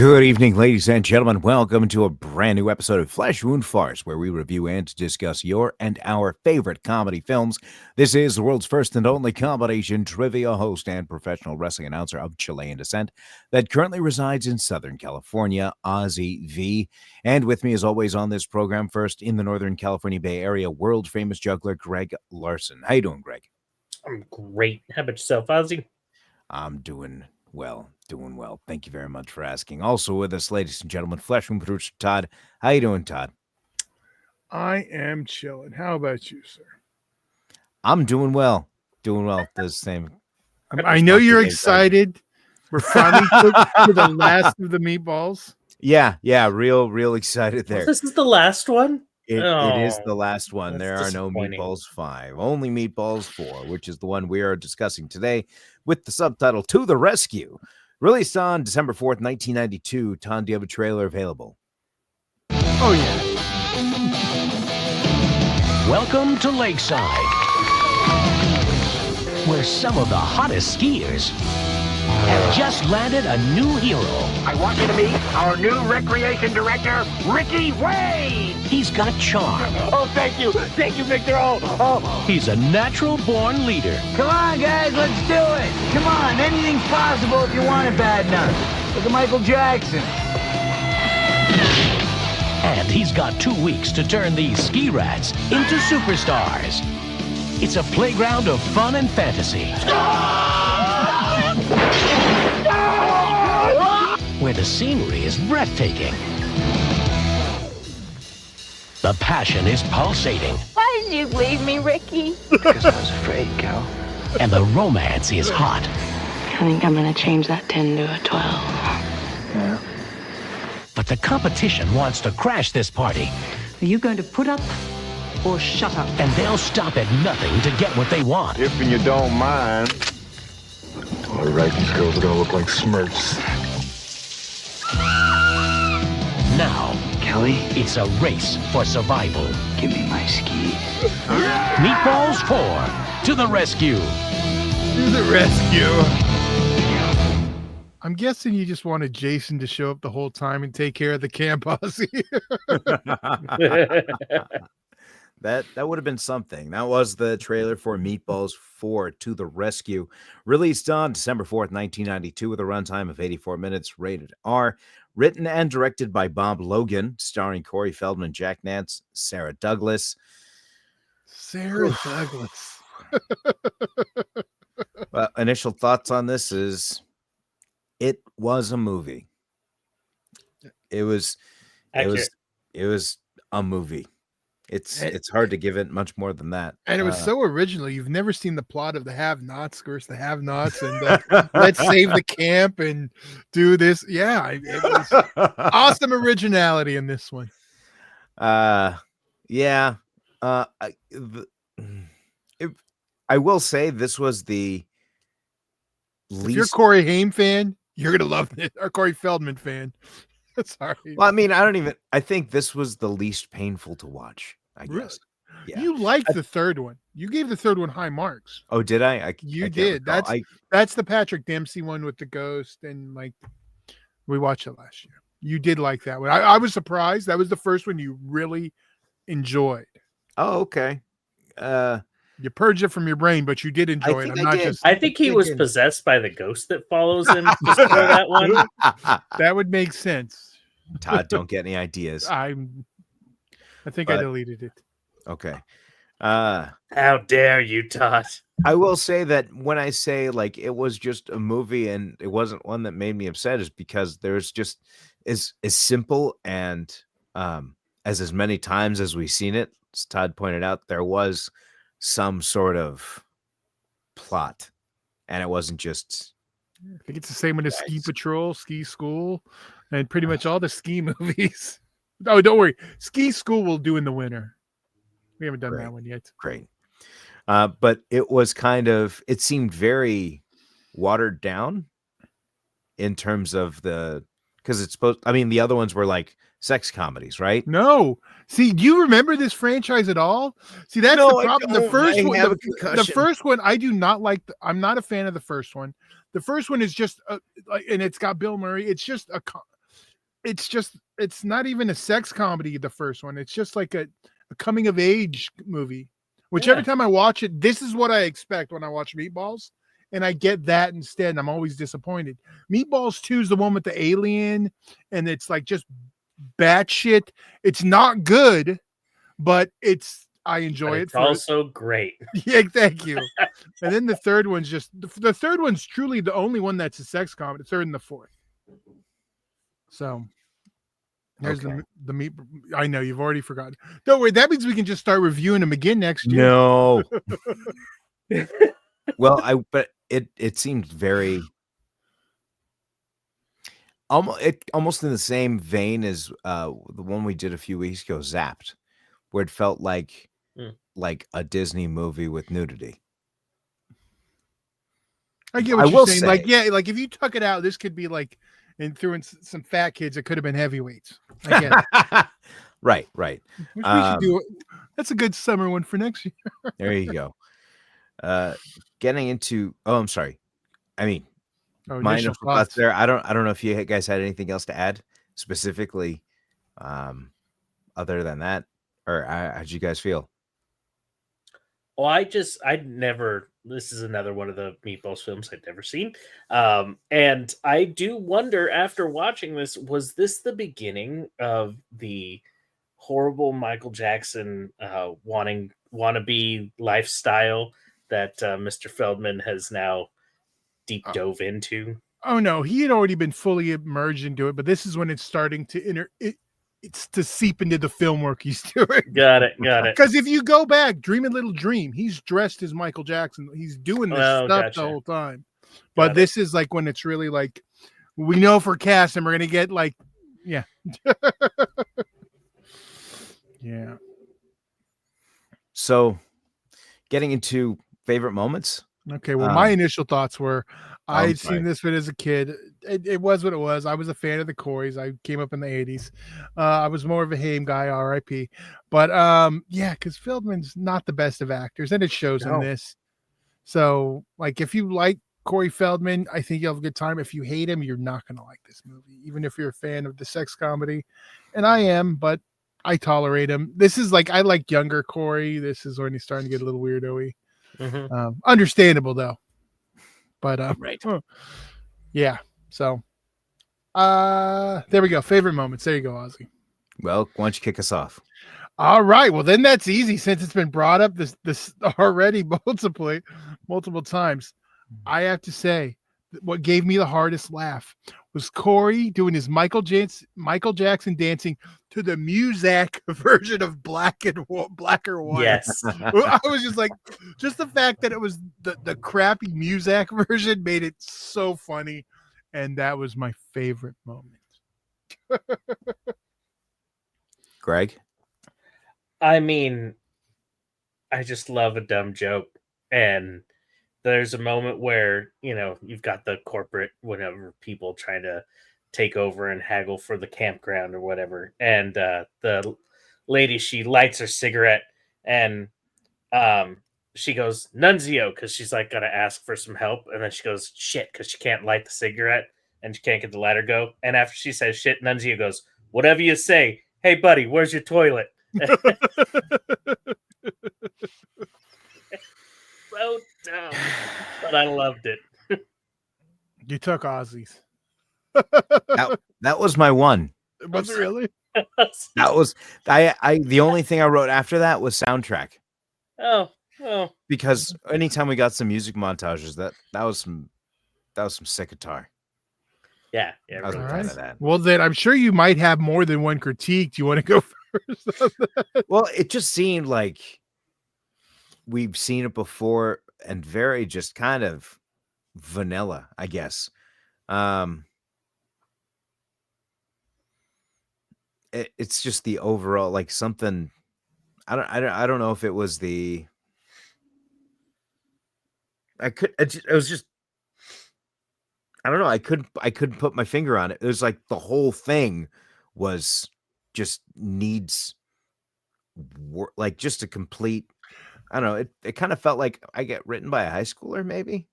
Good evening, ladies and gentlemen. Welcome to a brand new episode of Flesh, Wound Farce, where we review and discuss your and our favorite comedy films. This is the world's first and only combination trivia host and professional wrestling announcer of Chilean descent that currently resides in Southern California, Ozzy V. And with me, as always, on this program, first in the Northern California Bay Area, world-famous juggler Greg Larson. How you doing, Greg? I'm great. How about yourself, Ozzy? I'm doing well. Thank you very much for asking. Also with us, ladies and gentlemen, Flesh Room producer Todd. How you doing, Todd? I am chilling. How about you, sir? I'm doing well. The same. I know you're excited. We're finally to the last of the meatballs. Yeah, real excited there. This is the last one? It is the last one. There are no Meatballs 5, only Meatballs 4, which is the one we are discussing today with the subtitle To the Rescue. Released on December 4th, 1992. Todd, do you have a trailer available? Oh, yeah. Welcome to Lakeside, where some of the hottest skiers have just landed a new hero. I want you to meet our new recreation director, Ricky Wade. He's got charm. Oh, thank you, Victor. Oh. He's a natural-born leader. Come on, guys, let's do it. Come on, anything's possible if you want it bad enough. Look at Michael Jackson. And he's got 2 weeks to turn these ski rats into superstars. It's a playground of fun and fantasy. Where the scenery is breathtaking. The passion is pulsating. Why did you leave me, Ricky? Because I was afraid, Cal. And the romance is hot. I think I'm gonna change that 10 to a 12. Yeah. But the competition wants to crash this party. Are you going to put up or shut up? And they'll stop at nothing to get what they want. If you don't mind. All right, these girls are gonna look like Smurfs. Now, Kelly, it's a race for survival. give me my skis. Meatballs 4, To the Rescue. To the rescue. I'm guessing you just wanted Jason to show up the whole time and take care of the camp, Ozzy. That would have been something. That was the trailer for Meatballs 4 To the Rescue, released on December 4th, 1992, with a runtime of 84 minutes, rated R, written and directed by Bob Logan, starring Corey Feldman, Jack Nance, Sarah Douglas. Sarah Douglas. Well, initial thoughts on this is it was a movie. It was a movie. It's hard to give it much more than that. And it was so original. You've never seen the plot of the have-nots versus the have-nots, and let's save the camp and do this. Yeah, it was awesome originality in this one. Yeah. I will say this was the least. If you're a Corey Haim fan, you're gonna love it. Or Corey Feldman fan. Sorry. Well, I mean, I think this was the least painful to watch, I guess. Really? Yeah. You liked the third one. You gave the third one high marks. Oh, did I? You I did. That's the Patrick Dempsey one with the ghost, and like we watched it last year. You did like that one. I was surprised. That was the first one you really enjoyed. Oh, okay. You purged it from your brain, but you did enjoy it. I think he was possessed by the ghost that follows him just for that one. That would make sense. Todd, don't get any ideas. I think I deleted it. Okay. How dare you, Todd? I will say that when I say like it was just a movie and it wasn't one that made me upset is because there's just as simple and as many times as we've seen it, as Todd pointed out, there was some sort of plot, and it wasn't just. I think it's the same with the Ski Patrol, Ski School, and pretty much all the ski movies. Oh, don't worry, Ski School will do in the winter. We haven't done that one yet. Great, but it was it seemed very watered down in terms of because it's supposed. I mean, the other ones were like sex comedies, right? No. See, do you remember this franchise at all? See, that's the problem. The first one, I do not like. I'm not a fan of the first one. The first one is just, and it's got Bill Murray. It's just it's not even a sex comedy, the first one. It's just like a coming of age movie. Which every time I watch it, this is what I expect when I watch Meatballs. And I get that instead, and I'm always disappointed. Meatballs 2 is the one with the alien, and it's like just batshit. It's not good, but I enjoy it. It's also great. Yeah, thank you. And then the third one's the third one's truly the only one that's a sex comedy. The third and the fourth. So there's the meat. I know you've already forgotten. Don't worry. That means we can just start reviewing them again next year. No. Well, but it seemed very almost in the same vein as the one we did a few weeks ago, Zapped, where it felt like a Disney movie with nudity. I get what you're saying. Like, yeah, like if you tuck it out, this could be like, and threw in some fat kids, it could have been heavyweights. I get it. Right. Which we should do. That's a good summer one for next year. There you go. Getting into. Oh, I'm sorry. I mean, my initial thoughts there. I don't know if you guys had anything else to add specifically, other than that, or how'd you guys feel? Well, I'd never. This is another one of the Meatballs films I'd never seen, and I do wonder after watching this, was this the beginning of the horrible Michael Jackson wannabe lifestyle that Mr. Feldman has now deep dove into? Oh no, he had already been fully immersed into it, but this is when it's starting to it's to seep into the film work he's doing. Got it. Because if you go back, Dream a Little Dream, he's dressed as Michael Jackson. He's doing this stuff the whole time. But this is like when it's really like, we know for cast and we're gonna get like, yeah. Yeah. So, getting into favorite moments. Okay, well, my initial thoughts were, I'd seen this one as a kid. It was what it was. I was a fan of the Coreys. I came up in the 80s. I was more of a Haim guy, R.I.P. But yeah, because Feldman's not the best of actors, and it shows in this. So, like, if you like Corey Feldman, I think you'll have a good time. If you hate him, you're not going to like this movie, even if you're a fan of the sex comedy. And I am, but I tolerate him. This is like, I like younger Corey. This is when he's starting to get a little weirdo-y. Understandable though, but right. Yeah. So there we go. Favorite moments. There you go, Ozzy. Well, why don't you kick us off? All right. Well, then that's easy since it's been brought up this already multiple times. I have to say, what gave me the hardest laugh was Corey doing his Michael Jackson dancing to the Muzak version of Black or White. Yes. I was just like, just the fact that it was the crappy Muzak version made it so funny. And that was my favorite moment. Greg? I mean, I just love a dumb joke. And there's a moment where, you've got the corporate, whatever, people trying to take over and haggle for the campground or whatever. And the lady, she lights her cigarette and she goes, Nunzio, because she's like, got to ask for some help. And then she goes, shit, because she can't light the cigarette and she can't get the lighter go. And after she says shit, Nunzio goes, whatever you say. Hey, buddy, where's your toilet? So dumb, but I loved it. You took Ozzy's. that was my one. Was it really? That was I the only thing I wrote after that was soundtrack. Oh. Because anytime we got some music montages, that was some sick guitar. Yeah, I was a fan of that. Well, then I'm sure you might have more than one critique. Do you want to go first? Well, it just seemed like we've seen it before and very just kind of vanilla, I guess. It's just the overall, like, something. I don't know if it was the. It was just. I don't know. I couldn't put my finger on it. It was like the whole thing was just needs work, like just a complete. I don't know. It kind of felt like I get written by a high schooler, maybe.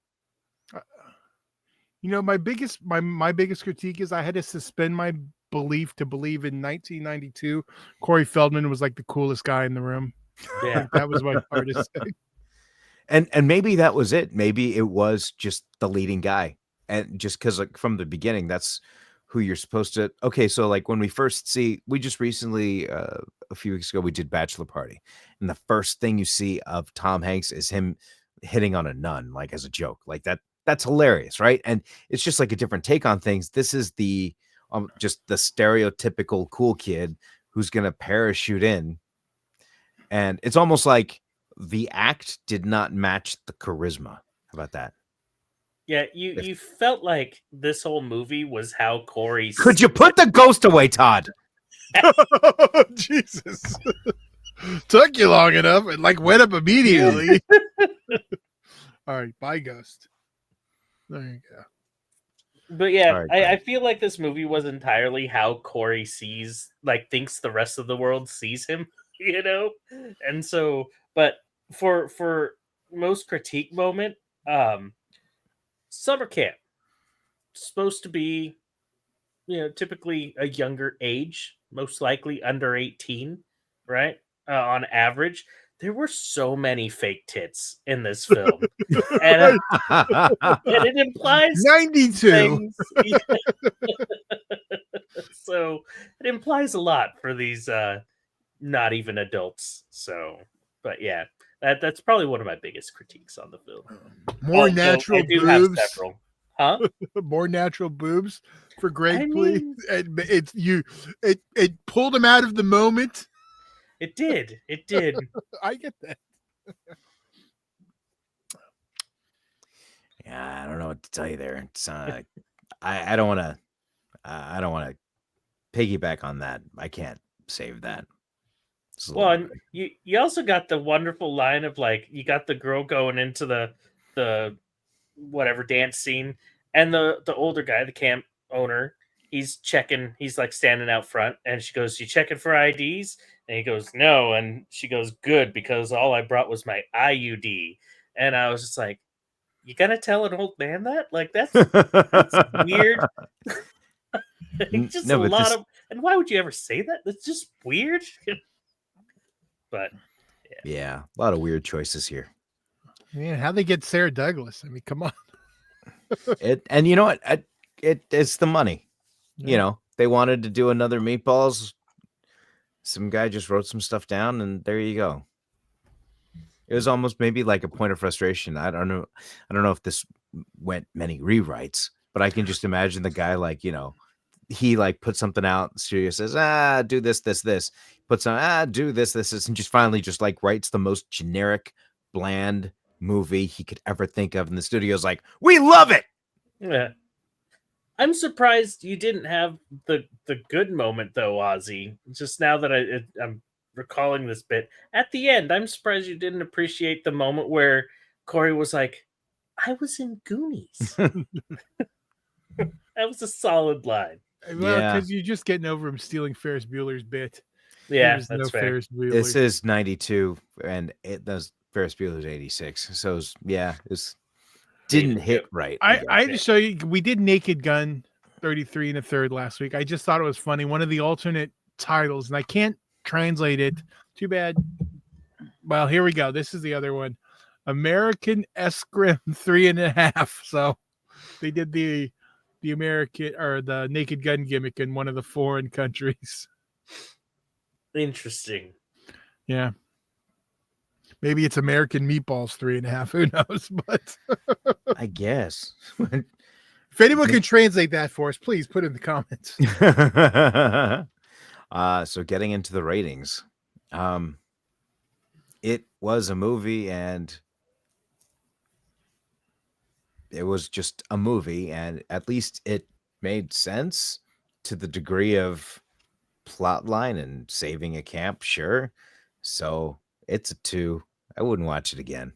My biggest critique is I had to suspend my belief to believe in 1992, Corey Feldman was like the coolest guy in the room. Yeah. Like, that was my hardest thing. And maybe that was it. Maybe it was just the leading guy. And just because like from the beginning, that's who you're supposed to. Okay, so like when we just recently a few weeks ago we did Bachelor Party, and the first thing you see of Tom Hanks is him hitting on a nun, like as a joke, like that's hilarious, right? And it's just like a different take on things. This is the just the stereotypical cool kid who's gonna parachute in, and it's almost like the act did not match the charisma. How about that? Yeah, you felt like this whole movie was how Corey. Could you put the ghost away, Todd? Jesus. Took you long enough and like went up immediately. All right, bye, Ghost. There you go. But yeah, Right, I feel like this movie was entirely how Corey thinks the rest of the world sees him, you know? And so, but for most critique moment, summer camp, supposed to be, typically a younger age, most likely under 18, right? On average. There were so many fake tits in this film. And it implies 92. things. So it implies a lot for these not even adults. So, but yeah, that's probably one of my biggest critiques on the film. More natural I do boobs. have several. Huh? More natural boobs for Greg, I please. mean- It pulled him out of the moment. It did. It did. I get that. Yeah, I don't know what to tell you there. It's I don't want to piggyback on that. I can't save that. It's a little Well, and bit- you also got the wonderful line of like you got the girl going into the whatever dance scene, and the older guy, the camp owner, he's like standing out front, and she goes, "You checking for IDs?" And he goes, "No," and she goes, "Good, because all I brought was my IUD." And I was just like, "You gonna tell an old man that? Like that's weird." Just No, a but lot this- of, and why would you ever say that? That's just weird. But yeah, a lot of weird choices here. Man, how they get Sarah Douglas? I mean, come on. And you know what? It's the money. Yeah. You know, they wanted to do another Meatballs. Some guy just wrote some stuff down, and there you go. It was almost maybe like a point of frustration. I don't know if this went many rewrites, but I can just imagine the guy like, he like put something out, the studio says, do this, puts on, do this, and just finally just like writes the most generic, bland movie he could ever think of. And the studio's like, we love it. yeah. I'm surprised you didn't have the good moment though, Ozzy. Just now that I'm recalling this bit at the end, I'm surprised you didn't appreciate the moment where Corey was like, "I was in Goonies." That was a solid line. Well, Yeah. because you're just getting over him stealing Ferris Bueller's bit. Yeah, There's that's no fair. Ferris Bueller. This is 92, and it does Ferris Bueller's 86. So it didn't hit right. I just show you. We did Naked Gun 33 and a third last week. I just thought it was funny. One of the alternate titles, and I can't translate it. Too bad. Well, here we go. This is the other one. American Escrim 3.5. So they did the American or the Naked Gun gimmick in one of the foreign countries. Interesting. Yeah. Maybe it's American Meatballs 3.5. Who knows? But I guess. if anyone can translate that for us, please put it in the comments. So getting into the ratings, it was a movie, and it was just a movie, and at least it made sense to the degree of plot line and saving a camp. Sure. So it's a 2. I wouldn't watch it again.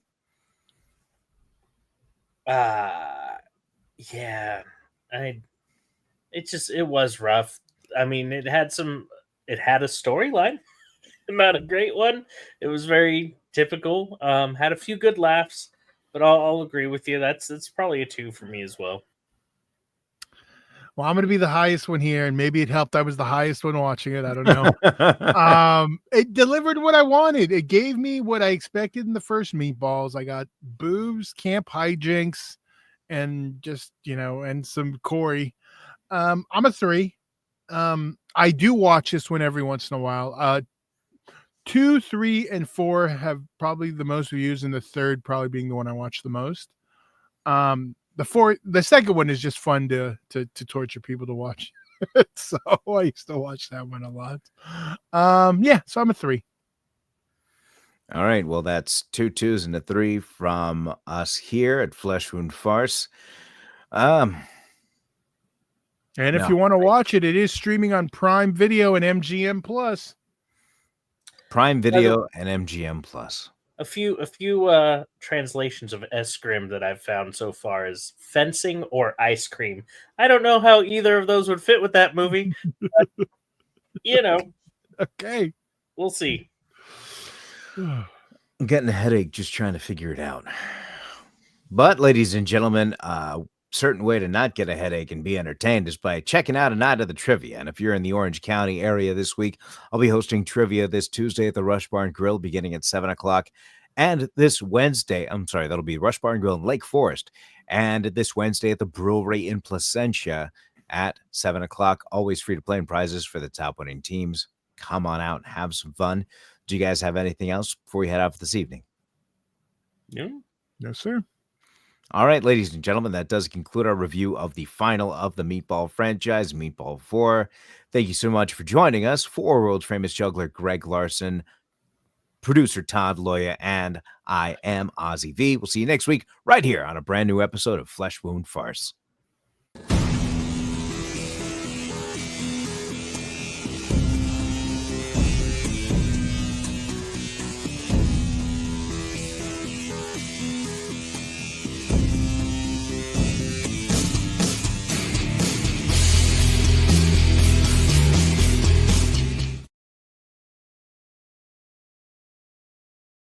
Yeah. It was rough. I mean, it had a storyline, not a great one. It was very typical. Had a few good laughs, but I'll agree with you. That's probably a 2 for me as well. Well, I'm going to be the highest one here, and maybe it helped I was the highest one watching it. I don't know. It delivered what I wanted. It gave me what I expected in the first Meatballs. I got boobs, camp hijinks, and just, and some Corey. I'm a 3. I do watch this one every once in a while. 2, 3, and 4 have probably the most views, and the third probably being the one I watch the most. The second one is just fun to torture people to watch. So I used to watch that one a lot. So I'm a 3. All right. Well, that's 2 2s and a 3 from us here at Flesh Wound Farce. And if you want to watch it, it is streaming on Prime Video and MGM Plus. Prime Video and MGM Plus. A few translations of Escrim that I've found so far is fencing or ice cream. I don't know how either of those would fit with that movie. But, Okay. We'll see. I'm getting a headache just trying to figure it out. But, ladies and gentlemen, certain way to not get a headache and be entertained is by checking out a night of the trivia. And if you're in the Orange County area this week, I'll be hosting trivia this Tuesday at the Rush Barn Grill beginning at 7 o'clock. And this Wednesday, that'll be Rush Barn Grill in Lake Forest. And this Wednesday at the Brewery in Placentia at 7 o'clock. Always free to play and prizes for the top winning teams. Come on out and have some fun. Do you guys have anything else before we head out for this evening? No, sir. All right, ladies and gentlemen, that does conclude our review of the final of the Meatball franchise, Meatball 4. Thank you so much for joining us. For world-famous juggler Greg Larson, producer Todd Loya, and I am Ozzy V. We'll see you next week right here on a brand new episode of Flesh Wound Farce.